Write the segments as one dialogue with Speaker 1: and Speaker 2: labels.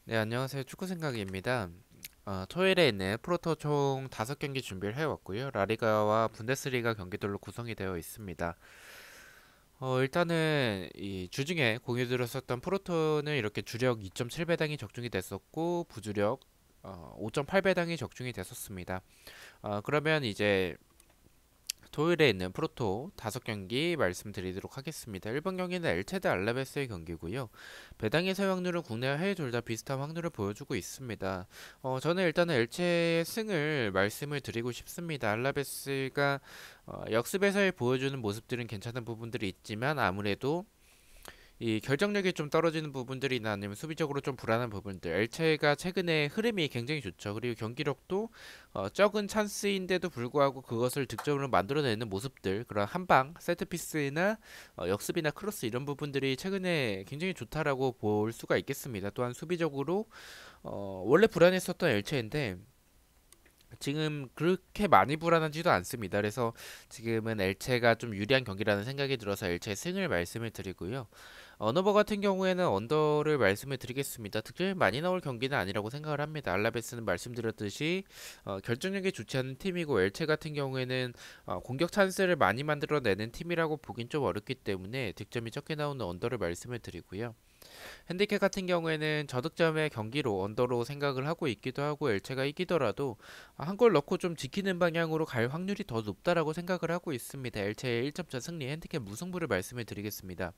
Speaker 1: 네, 안녕하세요. 축구생각입니다. 토요일에 있는 프로토 총 5경기 준비를 해왔고요. 라리가와 분데스리가 경기들로 구성이 되어 있습니다. 일단은 이 주중에 공유 들었었던 프로토는 이렇게 주력 2.7배당이 적중이 됐었고 부주력 5.8배당이 적중이 됐었습니다. 그러면 이제 토요일에 있는 프로토 5경기 말씀드리도록 하겠습니다. 1번 경기는 엘체드 알라베스의 경기고요. 배당의 세 확률은 국내와 해외 둘 다 비슷한 확률을 보여주고 있습니다. 저는 일단은 엘체의 승을 말씀을 드리고 싶습니다. 알라베스가 역습에서 보여주는 모습들은 괜찮은 부분들이 있지만 아무래도 이 결정력이 좀 떨어지는 부분들이나 아니면 수비적으로 좀 불안한 부분들. 엘체가 최근에 흐름이 굉장히 좋죠. 그리고 경기력도 적은 찬스인데도 불구하고 그것을 득점으로 만들어내는 모습들, 그런 한방 세트피스나 역습이나 크로스 이런 부분들이 최근에 굉장히 좋다라고 볼 수가 있겠습니다. 또한 수비적으로 원래 불안했었던 엘체인데 지금 그렇게 많이 불안하지도 않습니다. 그래서 지금은 엘체가 좀 유리한 경기라는 생각이 들어서 엘체 승을 말씀을 드리고요. 언어버 같은 경우에는 언더를 말씀을 드리겠습니다. 득점이 많이 나올 경기는 아니라고 생각을 합니다. 알라베스는 말씀드렸듯이 결정력이 좋지 않은 팀이고 엘체 같은 경우에는 공격 찬스를 많이 만들어내는 팀이라고 보긴 좀 어렵기 때문에 득점이 적게 나오는 언더를 말씀을 드리고요. 핸디캡 같은 경우에는 저득점의 경기로 언더로 생각을 하고 있기도 하고 엘체가 이기더라도 한 골 넣고 좀 지키는 방향으로 갈 확률이 더 높다라고 생각을 하고 있습니다. 엘체의 1점차 승리 핸디캡 무승부를 말씀을 드리겠습니다.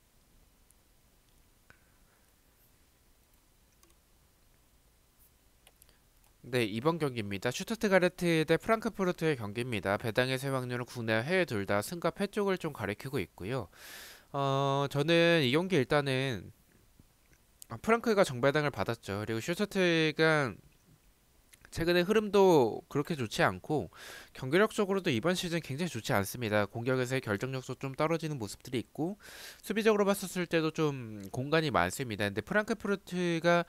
Speaker 1: 네, 이번 경기입니다. 슈투트가르트 대 프랑크푸르트의 경기입니다. 배당의 세 확률은 국내와 해외 둘 다 승과 패 쪽을 좀 가리키고 있고요. 저는 이 경기 일단은 프랑크가 정배당을 받았죠. 그리고 슈투트가 최근에 흐름도 그렇게 좋지 않고 경기력적으로도 이번 시즌 굉장히 좋지 않습니다. 공격에서의 결정력도 좀 떨어지는 모습들이 있고 수비적으로 봤었을 때도 좀 공간이 많습니다. 근데 프랑크푸르트가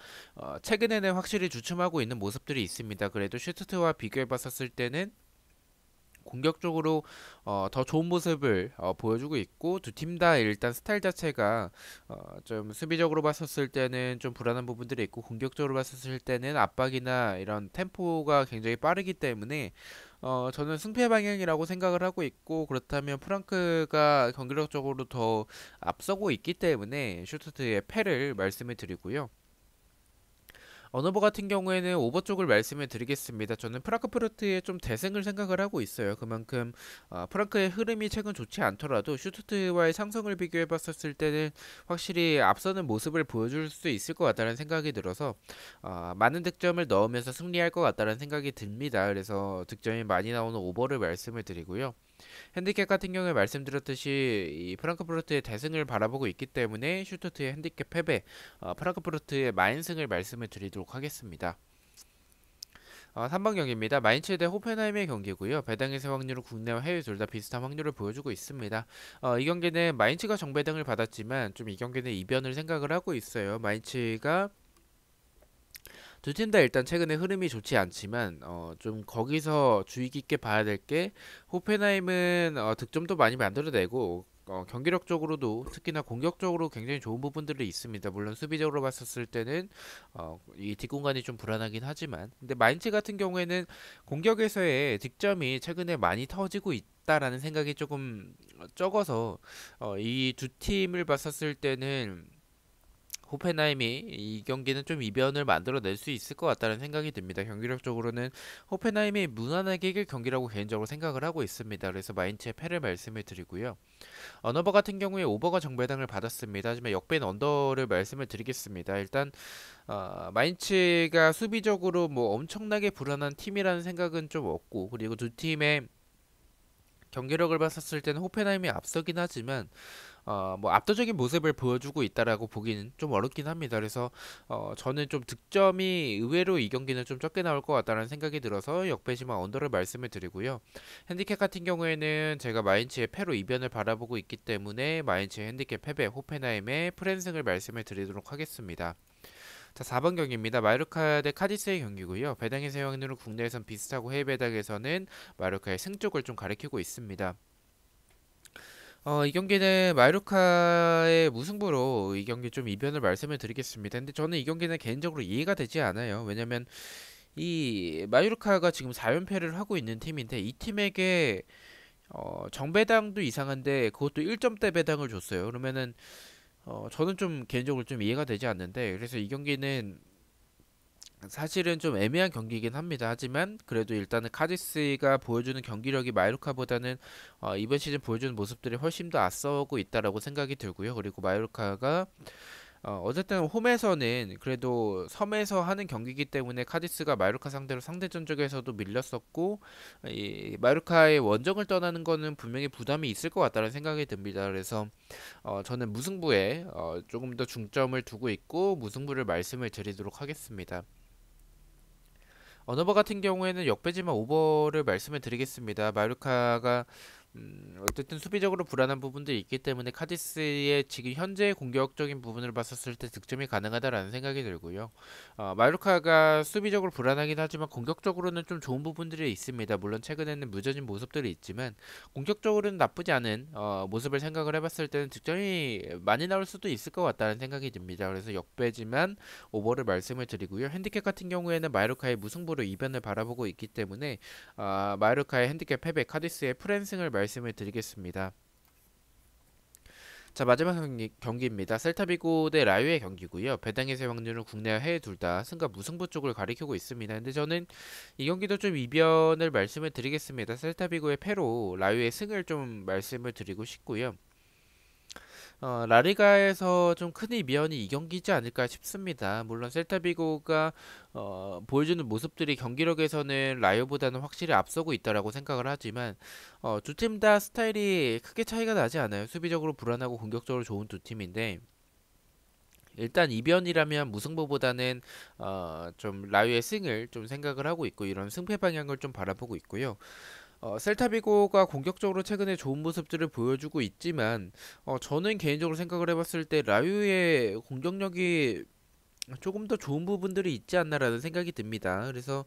Speaker 1: 최근에는 확실히 주춤하고 있는 모습들이 있습니다. 그래도 슈투트와 비교해 봤었을 때는 공격적으로 더 좋은 모습을 보여주고 있고 두 팀 다 일단 스타일 자체가 좀 수비적으로 봤었을 때는 좀 불안한 부분들이 있고 공격적으로 봤었을 때는 압박이나 이런 템포가 굉장히 빠르기 때문에 저는 승패 방향이라고 생각을 하고 있고 그렇다면 프랑크가 경기력적으로 더 앞서고 있기 때문에 슈투트의 패를 말씀을 드리고요. 언어버 같은 경우에는 오버 쪽을 말씀을 드리겠습니다. 저는 프랑크푸르트의 좀 대승을 생각을 하고 있어요. 그만큼 프랑크의 흐름이 최근 좋지 않더라도 슈투트와의 상성을 비교해 봤었을 때는 확실히 앞서는 모습을 보여줄 수 있을 것 같다는 생각이 들어서 많은 득점을 넣으면서 승리할 것 같다는 생각이 듭니다. 그래서 득점이 많이 나오는 오버를 말씀을 드리고요. 핸디캡 같은 경우에 말씀드렸듯이 이 프랑크푸르트의 대승을 바라보고 있기 때문에 슈투트의 핸디캡 패배, 프랑크푸르트의 마인승을 말씀을 드리도록 하겠습니다. 3번 경기입니다. 마인츠 대 호펜하임의 경기고요. 배당의 세 확률은 국내와 해외 둘 다 비슷한 확률을 보여주고 있습니다. 이 경기는 마인츠가 정배당을 받았지만 좀 이 경기는 이변을 생각을 하고 있어요. 마인츠가 두 팀 다 일단 최근에 흐름이 좋지 않지만 좀 거기서 주의 깊게 봐야 될 게 호펜하임은 득점도 많이 만들어내고 경기력적으로도 특히나 공격적으로 굉장히 좋은 부분들이 있습니다. 물론 수비적으로 봤었을 때는 이 뒷공간이 좀 불안하긴 하지만 근데 마인츠 같은 경우에는 공격에서의 득점이 최근에 많이 터지고 있다라는 생각이 조금 적어서 이 두 팀을 봤었을 때는 호펜하임이 이 경기는 좀 이변을 만들어낼 수 있을 것 같다는 생각이 듭니다. 경기력적으로는 호펜하임이 무난하게 이길 경기라고 개인적으로 생각을 하고 있습니다. 그래서 마인츠의 패를 말씀을 드리고요. 언어버 같은 경우에 오버가 정배당을 받았습니다. 하지만 역배는 언더를 말씀을 드리겠습니다. 일단 마인츠가 수비적으로 뭐 엄청나게 불안한 팀이라는 생각은 좀 없고 그리고 두 팀의 경기력을 봤었을 때는 호펜하임이 앞서긴 하지만 뭐 압도적인 모습을 보여주고 있다라고 보기는 좀 어렵긴 합니다. 그래서 저는 좀 득점이 의외로 이 경기는 좀 적게 나올 것 같다는 생각이 들어서 역배지만 언더를 말씀을 드리고요. 핸디캡 같은 경우에는 제가 마인츠의 패로 이변을 바라보고 있기 때문에 마인츠의 핸디캡 패배, 호펜하임의 프랜승을 말씀을 드리도록 하겠습니다. 자, 4번 경기입니다. 마요르카 대 카디스의 경기고요. 배당의 세 확률은 국내에선 비슷하고 해외 배당에서는 마요르카의 승 쪽을 좀 가리키고 있습니다. 이 경기는 마요르카의 무승부로 이 경기 좀 이변을 말씀을 드리겠습니다. 근데 저는 이 경기는 개인적으로 이해가 되지 않아요. 왜냐면 이 마요르카가 지금 4연패를 하고 있는 팀인데 이 팀에게 정배당도 이상한데 그것도 1점대 배당을 줬어요. 그러면은 저는 좀 개인적으로 좀 이해가 되지 않는데 그래서 이 경기는 사실은 좀 애매한 경기이긴 합니다. 하지만 그래도 일단은 카디스가 보여주는 경기력이 마요르카보다는 이번 시즌 보여주는 모습들이 훨씬 더 앞서고 있다라고 생각이 들고요. 그리고 마요르카가 어쨌든 홈에서는 그래도 섬에서 하는 경기이기 때문에 카디스가 마요르카 상대로 상대 전적에서도 밀렸었고 이 마요르카의 원정을 떠나는 거는 분명히 부담이 있을 것 같다는 생각이 듭니다. 그래서 저는 무승부에 조금 더 중점을 두고 있고 무승부를 말씀을 드리도록 하겠습니다. 언어버 같은 경우에는 역배지만 오버를 말씀을 드리겠습니다. 마요르카가 어쨌든 수비적으로 불안한 부분들이 있기 때문에 카디스의 지금 현재 공격적인 부분을 봤었을 때 득점이 가능하다라는 생각이 들고요. 마요르카가 수비적으로 불안하긴 하지만 공격적으로는 좀 좋은 부분들이 있습니다. 물론 최근에는 무뎌진 모습들이 있지만 공격적으로는 나쁘지 않은 모습을 생각을 해봤을 때는 득점이 많이 나올 수도 있을 것 같다는 생각이 듭니다. 그래서 역배지만 오버를 말씀을 드리고요. 핸디캡 같은 경우에는 마요르카의 무승부로 이변을 바라보고 있기 때문에 마요르카의 핸디캡 패배, 카디스의 프랜승을 말씀을 드리겠습니다. 자, 마지막 경기입니다. 셀타비고 대 라요의 경기고요. 배당에서의 확률은 국내와 해외 둘 다 승과 무승부 쪽을 가리키고 있습니다. 근데 저는 이 경기도 좀 이변을 말씀을 드리겠습니다. 셀타비고의 패로 라요의 승을 좀 말씀을 드리고 싶고요. 라리가에서 좀 큰 이변이 이 경기지 않을까 싶습니다. 물론 셀타비고가 보여주는 모습들이 경기력에서는 라이오보다는 확실히 앞서고 있다라고 생각을 하지만 두 팀 다 스타일이 크게 차이가 나지 않아요. 수비적으로 불안하고 공격적으로 좋은 두 팀인데 일단 이변이라면 무승부보다는 좀 라이오의 승을 좀 생각을 하고 있고 이런 승패 방향을 좀 바라보고 있고요. 셀타비고가 공격적으로 최근에 좋은 모습들을 보여주고 있지만 저는 개인적으로 생각을 해봤을 때 라유의 공격력이 조금 더 좋은 부분들이 있지 않나라는 생각이 듭니다. 그래서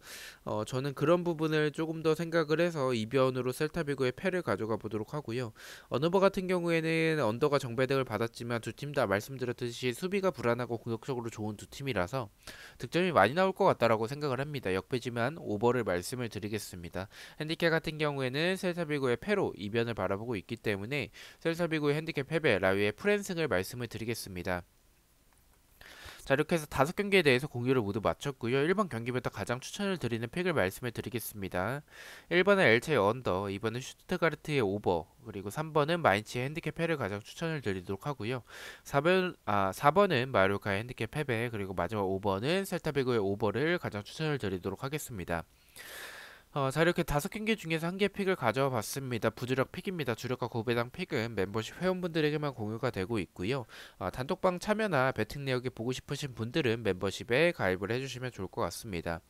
Speaker 1: 저는 그런 부분을 조금 더 생각을 해서 이변으로 셀타비고의 패를 가져가 보도록 하고요. 언어버 같은 경우에는 언더가 정배등을 받았지만 두 팀 다 말씀드렸듯이 수비가 불안하고 공격적으로 좋은 두 팀이라서 득점이 많이 나올 것 같다라고 생각을 합니다. 역배지만 오버를 말씀을 드리겠습니다. 핸디캡 같은 경우에는 셀타비고의 패로 이변을 바라보고 있기 때문에 셀타비고의 핸디캡 패배, 라위의 프랜승을 말씀을 드리겠습니다. 자, 이렇게 해서 5경기에 대해서 공유를 모두 마쳤고요. 1번 경기부터 가장 추천을 드리는 픽을 말씀을 드리겠습니다. 1번은 엘체 언더, 2번은 슈투트가르트의 오버, 그리고 3번은 마인츠의 핸디캡 패를 가장 추천을 드리도록 하고요. 4번은 마요르카의 핸디캡 패배, 그리고 마지막 5번은 셀타비고의 오버를 가장 추천을 드리도록 하겠습니다. 자, 이렇게 5경기 중에서 한 개 픽을 가져와 봤습니다. 부주력 픽입니다. 주력과 고배당 픽은 멤버십 회원분들에게만 공유가 되고 있고요. 단톡방 참여나 배팅 내역이 보고 싶으신 분들은 멤버십에 가입을 해주시면 좋을 것 같습니다.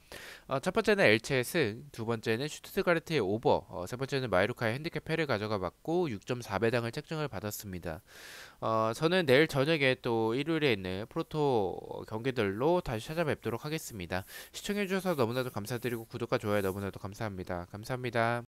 Speaker 1: 첫 번째는 엘체의 승, 두 번째는 슈투트가르트의 오버, 세 번째는 마이루카의 핸디캡 패를 가져가 봤고 6.4배당을 책정을 받았습니다. 저는 내일 저녁에 또 일요일에 있는 프로토 경기들로 다시 찾아뵙도록 하겠습니다. 시청해주셔서 너무나도 감사드리고 구독과 좋아요 너무나도 감사합니다. 감사합니다.